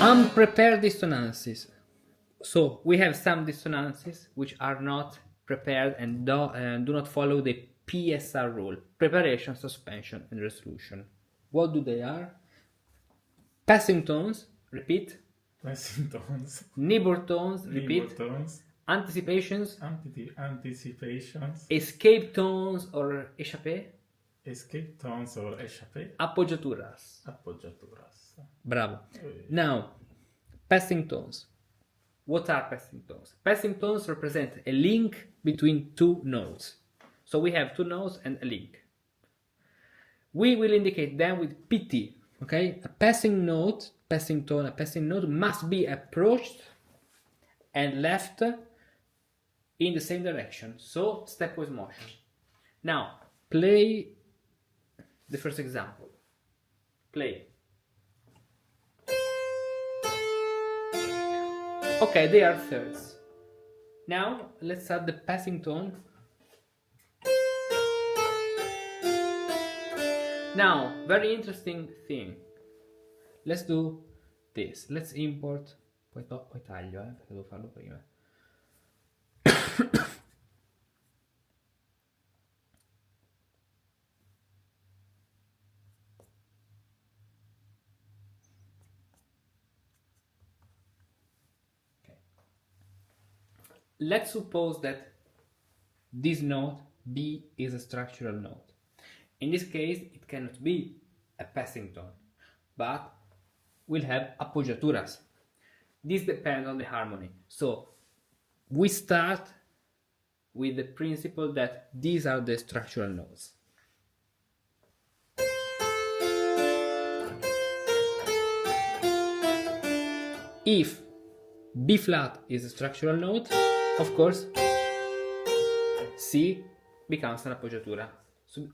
Unprepared dissonances. So we have some dissonances which are not prepared and do not follow the PSR rule: preparation, suspension, and resolution. What do they are? Passing tones, repeat. Passing tones. Neighbour tones, repeat. Neighbour tones. Anticipations. Anticipations. Escape tones or échappé. Escape tones or échappé. Appoggiaturas. Appoggiaturas. Bravo. Now, passing tones. What are passing tones? Passing tones represent a link between two notes. So we have two notes and a link. We will indicate them with PT. Okay, a passing note, passing tone, a passing note must be approached and left in the same direction. So stepwise motion. Now play the first example. Play. Okay, they are thirds. Now let's add the passing tone. Now, very interesting thing. Let's do this. Let's import. Poi taglio, perché devo farlo prima. Okay. Let's suppose that this note B is a structural note. In this case, it cannot be a passing tone, but we'll have appoggiaturas. This depends on the harmony. So we start with the principle that these are the structural notes. If B flat is a structural note, of course, C becomes an appoggiatura.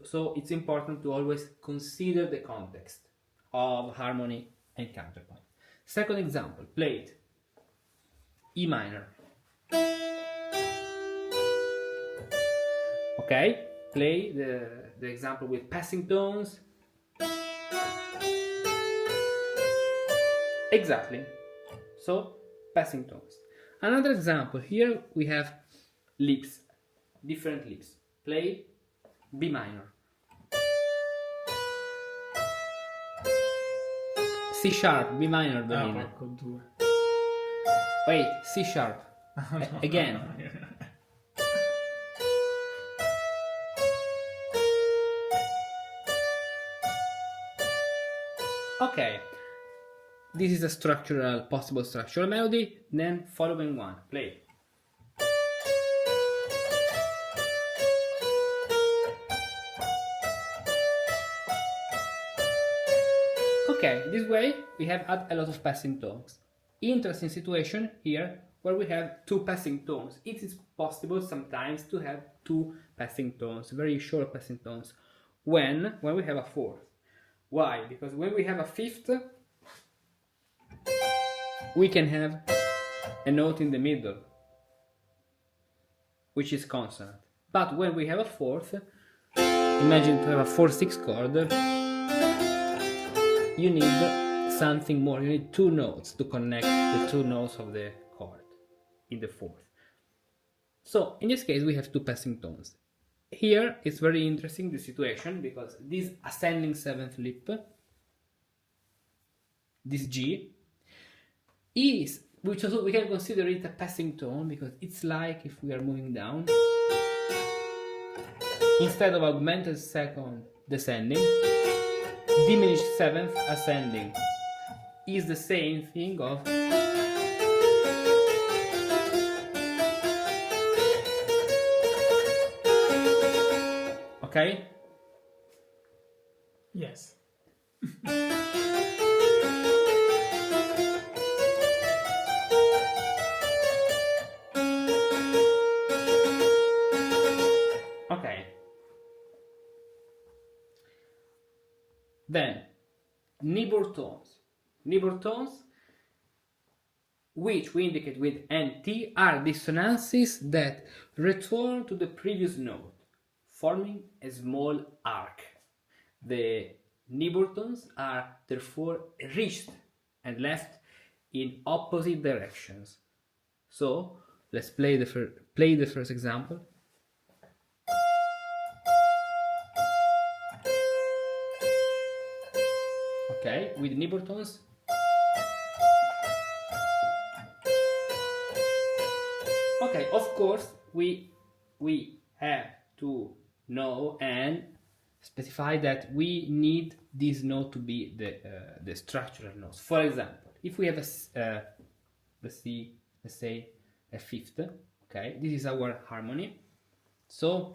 So it's important to always consider the context of harmony and counterpoint. Second example, play it. E minor. Okay, play the example with passing tones. Exactly. So, passing tones. Another example, here we have lips, different lips. Play B minor. C sharp, B minor, Donino. Wait, C sharp. Again. Okay. This is a possible structural melody. Then following one. Play. Okay, this way we have had a lot of passing tones. Interesting situation here where we have two passing tones. It is possible sometimes to have two passing tones, very short passing tones, when we have a fourth. Why? Because when we have a fifth, we can have a note in the middle, which is consonant. But when we have a fourth, imagine to have a 4/6 chord, you need something more. You need two notes to connect the two notes of the chord in the fourth. So in this case we have two passing tones. Here it's very interesting, the situation, because this ascending seventh lip, this G, is, which also we can consider it a passing tone, because it's like if we are moving down, instead of augmented second descending, diminished seventh ascending is the same thing of okay? Yes. Okay. Then, neighbour tones. Neighbour tones, which we indicate with NT, are dissonances that return to the previous note, forming a small arc. The neighbour tones are therefore reached and left in opposite directions. So let's play the first example. Okay, with neighbour tones. Okay, of course we have to know and specify that we need this note to be the structural notes. For example, if we have let's say a fifth, okay, this is our harmony. So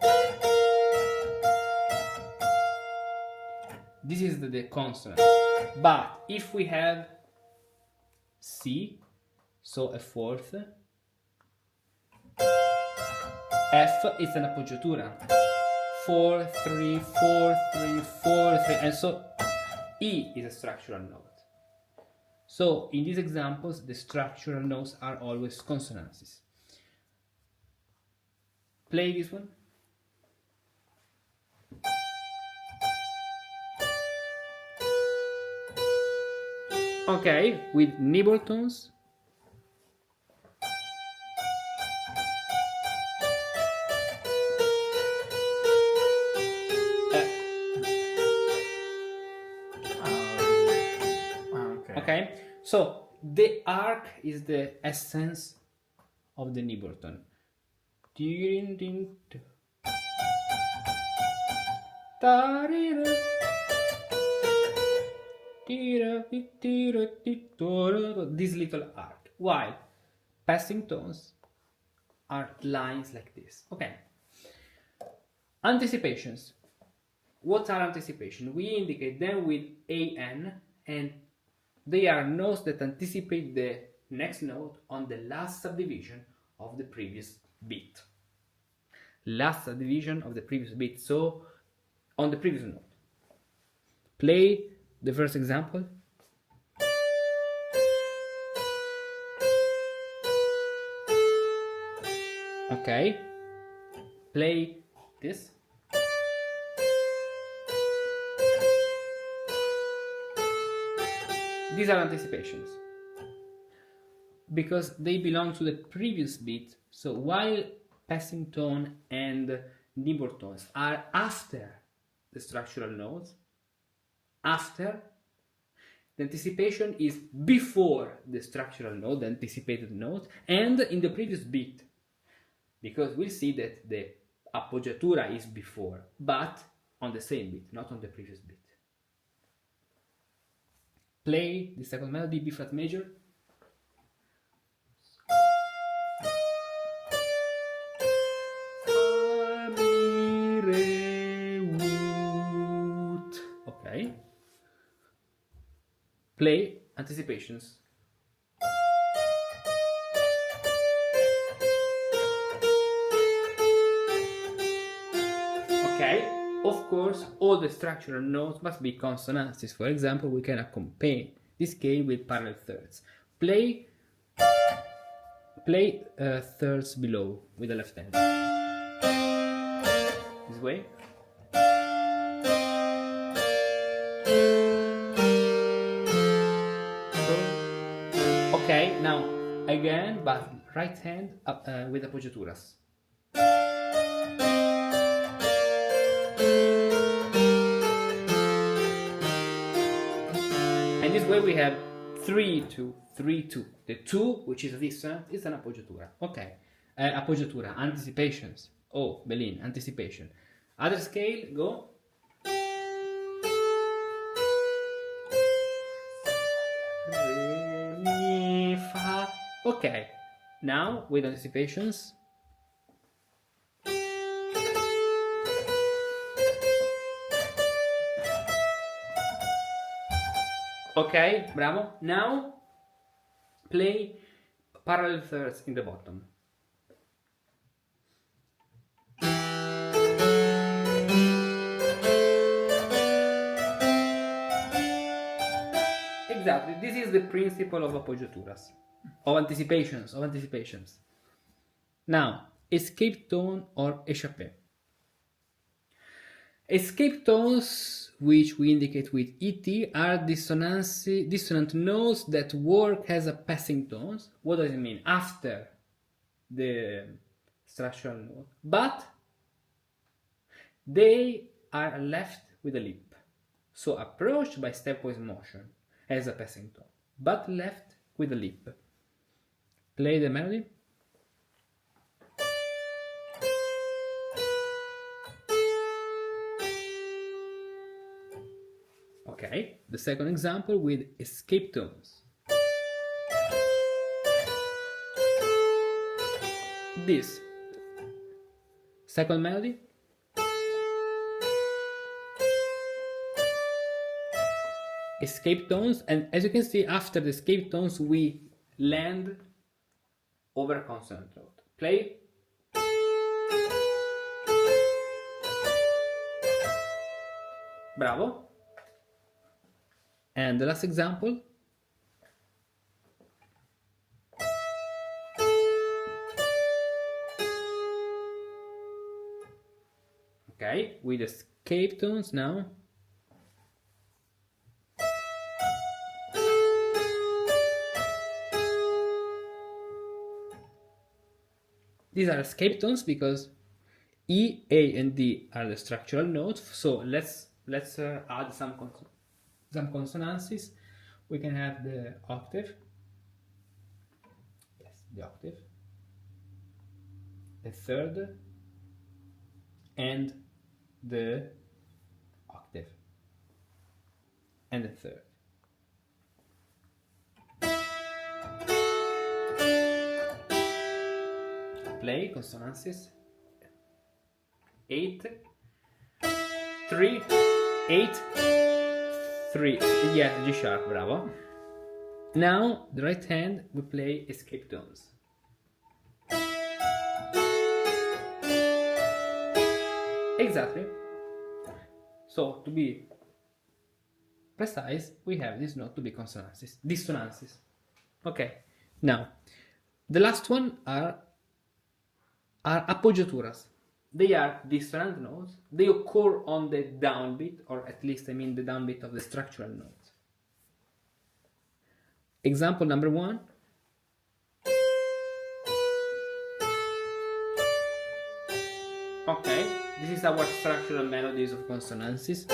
this is the consonant. But if we have C, so a fourth, F is an appoggiatura. 4, 3, 4, 3, 4, 3, and so E is a structural note. So in these examples, the structural notes are always consonances. Play this one. Okay, with neighbour tones. Okay, so the arc is the essence of the neighbour tone. This little arc, while passing tones are lines like this. Okay. Anticipations. What are anticipations? We indicate them with AN, and they are notes that anticipate the next note on the last subdivision of the previous beat. Last subdivision of the previous beat, so on the previous note. Play the first example. Okay. Play this. These are anticipations because they belong to the previous beat. So while passing tone and neighbour tones are after the structural notes, after, the anticipation is before the structural note, the anticipated note, and in the previous beat, because we'll see that the appoggiatura is before, but on the same beat, not on the previous beat. Play the second melody, B flat major. Okay. Play anticipations. Okay. Of course, all the structural notes must be consonances. For example, we can accompany this scale with parallel thirds. Play thirds below with the left hand. This way. Okay, now again, but right hand up, with appoggiaturas. And this way we have 3, 2, 3, 2. The 2, which is this, is an appoggiatura. Okay, appoggiatura, anticipations. Oh, Belin, anticipation. Other scale, go. Re, mi, fa. Okay, now with anticipations. Okay, bravo. Now play parallel thirds in the bottom. Exactly. This is the principle of appoggiaturas, of anticipations. Now, escape tone or échappé. Escape tones, which we indicate with ET, are dissonant notes that work as a passing tones. What does it mean? After the structural note, but they are left with a lip. So approached by stepwise motion as a passing tone, but left with a lip. Play the melody. Okay, the second example with escape tones. This second melody. Escape tones, and as you can see, after the escape tones we land over a consonant note. Play. Bravo. And the last example. Okay, with escape tones now. These are escape tones because E, A, and D are the structural notes. So let's add some consonances. We can have the octave. Yes, the octave. The third and the octave. And the third. Play consonances. 8, 3, 8, 3. Yeah, G sharp, bravo. Now, the right hand, we play escape tones. Exactly. So, to be precise, we have this note to be consonances, dissonances. Okay, now, the last one are appoggiaturas. They are dissonant notes. They occur on the downbeat, or at least I mean the downbeat of the structural notes. Example number 1. Okay, this is our structural melodies of consonances.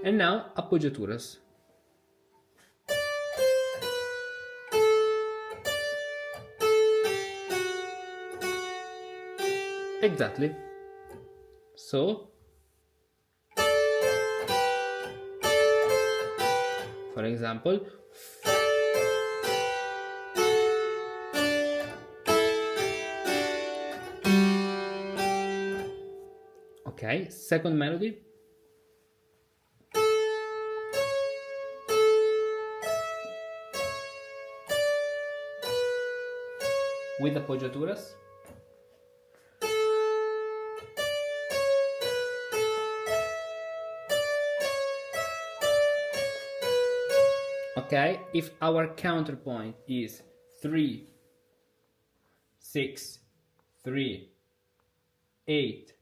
And now appoggiaturas. Exactly. So, for example, okay, second melody. With appoggiaturas. Okay, if our counterpoint is 3, 6, 3, 8,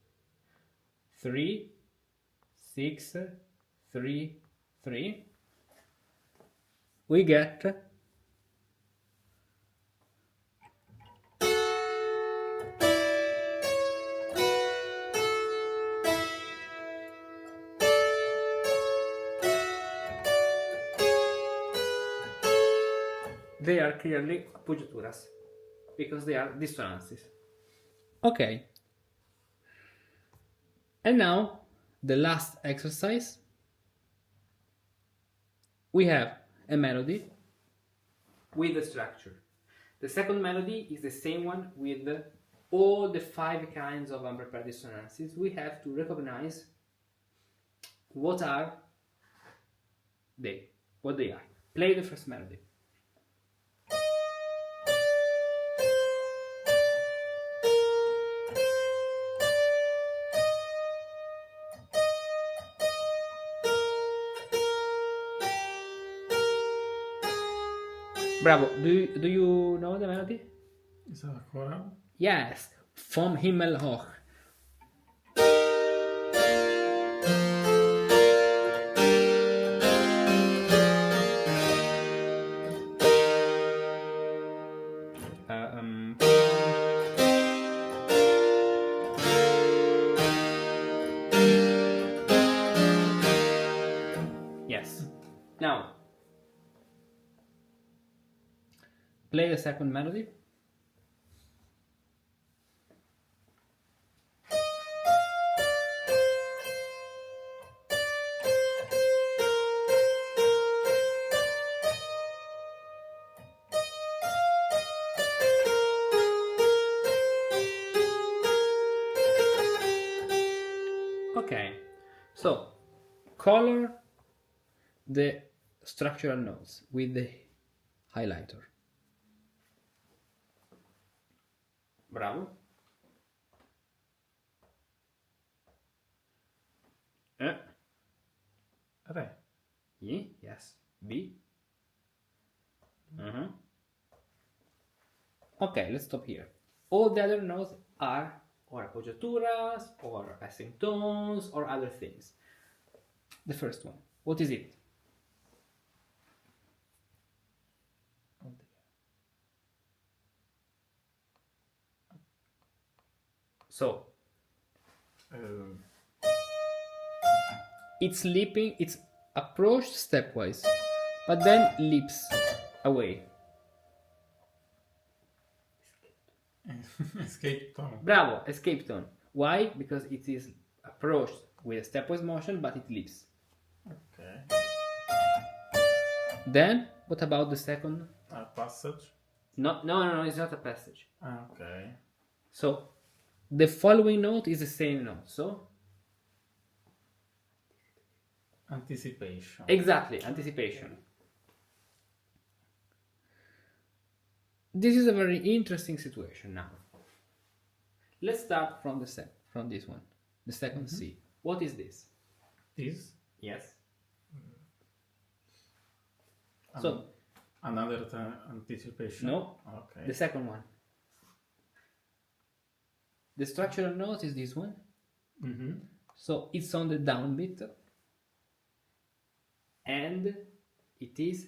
3, 6, 3, 3, we get they are clearly appoggiaturas because they are dissonances. Okay. And now the last exercise. We have a melody with a structure. The second melody is the same one with all the 5 kinds of unprepared dissonances. We have to recognize what are they, what they are. Play the first melody. Bravo. Do you know the melody? Is that a choral? Yes, vom Himmel hoch. Um, yes. Now, play the second melody. Okay, so color the structural notes with the highlighter. Bravo. Re. E, yes. B. Okay, let's stop here. All the other notes are or appoggiaturas or passing tones or other things. The first one, what is it? So, it's leaping, it's approached stepwise, but then leaps away. Escape tone. Bravo, escape tone. Why? Because it is approached with a stepwise motion, but it leaps. Okay. Then, what about the second? A passage. No, it's not a passage. Okay. So, the following note is the same note, so? Anticipation. Exactly, anticipation. This is a very interesting situation now. Let's start from from this one, the second C. What is this? This. Yes. So, Another anticipation. no, Okay. the second one. The structural note is this one. So it's on the downbeat, and it is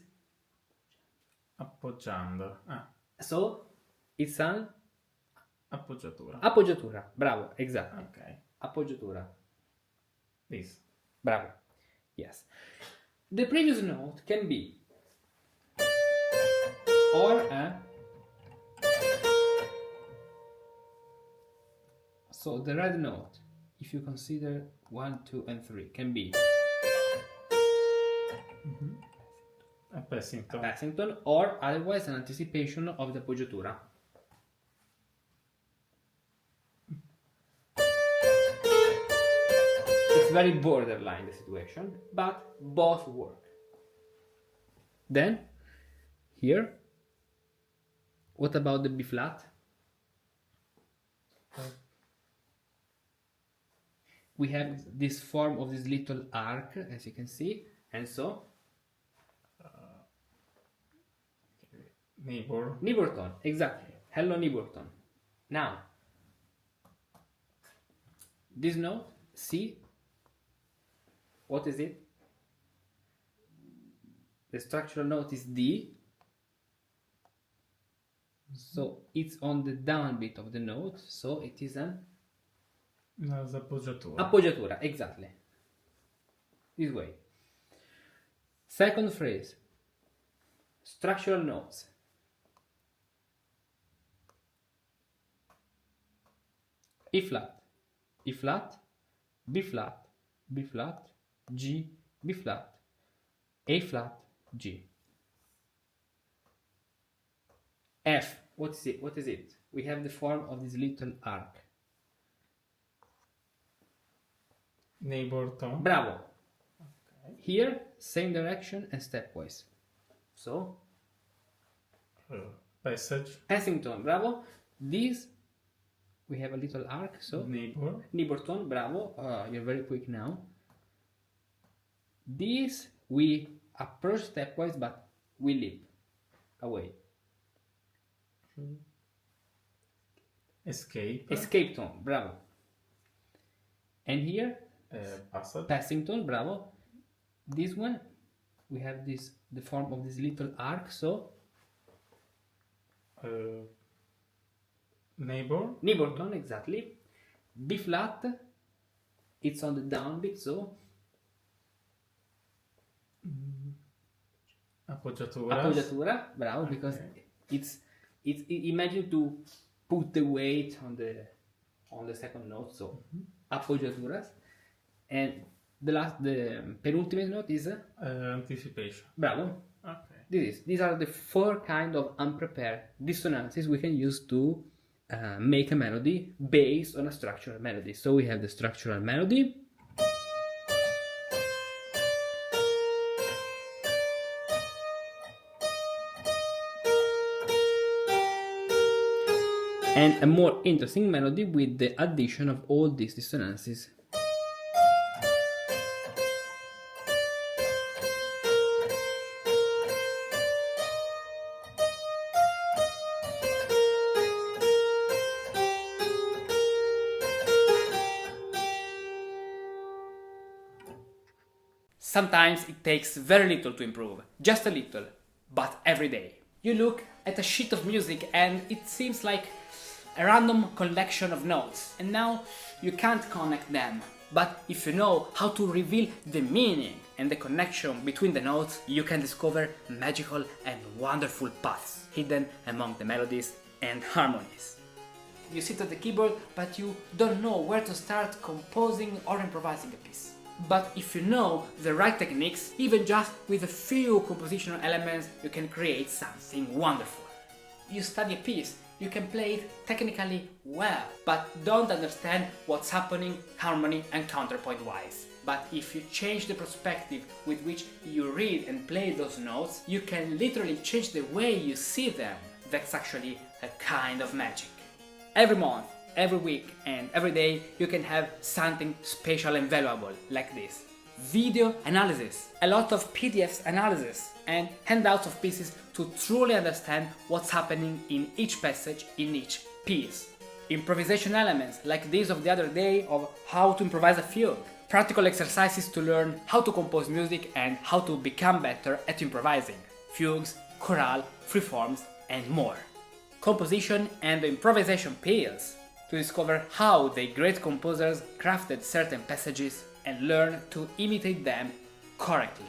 Appoggiando. so it's an Appoggiatura. appoggiatura. Bravo, exactly. Okay. Appoggiatura. This. Bravo. Yes. The previous note can be or a. So the red note, if you consider 1, 2, and 3, can be A passing a tone. passing tone or otherwise an anticipation of the appoggiatura. It's very borderline, the situation, but both work. Then, here, what about the B flat? We have this form of this little arc, as you can see, and so Neighbour. neighbour tone, exactly. Hello neighbour tone. Now, this note, C, what is it? The structural note is D, so it's on the downbeat of the note, so it is an Appoggiatura. appoggiatura, exactly. This way. Second phrase, structural notes. E flat, E flat, B flat, B flat, G, B flat, A flat, G. F, what is it? What is it? We have the form of this little arc. Neighbour tone. Bravo. Okay. Here, same direction and stepwise. So, Passage. passing tone, bravo. This, we have a little arc, so Neighbour. neighbour tone, bravo. You're very quick now. This, we approach stepwise, but we leap away. Escape. Escape tone, bravo. And here, Passage. passing tone, bravo. This one, we have the form of this little arc, so Neighbour. neighbour tone, exactly. B flat, it's on the downbeat, so Appoggiaturas. Appoggiatura, bravo, because it's imagine to put the weight on the second note, so Appoggiaturas. And the penultimate note is Anticipation. bravo. Okay. These are the 4 kind of unprepared dissonances we can use to make a melody based on a structural melody. So we have the structural melody, and a more interesting melody with the addition of all these dissonances. Sometimes it takes very little to improve, just a little, but every day. You look at a sheet of music and it seems like a random collection of notes, and now you can't connect them. But if you know how to reveal the meaning and the connection between the notes, you can discover magical and wonderful paths hidden among the melodies and harmonies. You sit at the keyboard, but you don't know where to start composing or improvising a piece. But if you know the right techniques, even just with a few compositional elements, you can create something wonderful. You study a piece, you can play it technically well, but don't understand what's happening harmony and counterpoint wise. But if you change the perspective with which you read and play those notes, you can literally change the way you see them. That's actually a kind of magic. Every month, every week and every day you can have something special and valuable like this. Video analysis, a lot of PDFs analysis and handouts of pieces to truly understand what's happening in each passage, in each piece. Improvisation elements like this of the other day of how to improvise a fugue. Practical exercises to learn how to compose music and how to become better at improvising. Fugues, chorale, freeforms and more. Composition and improvisation pills to discover how the great composers crafted certain passages and learn to imitate them correctly.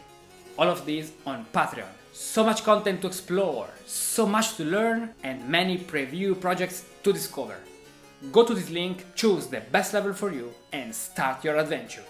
All of this on Patreon. So much content to explore, so much to learn, and many preview projects to discover. Go to this link, choose the best level for you, and start your adventure.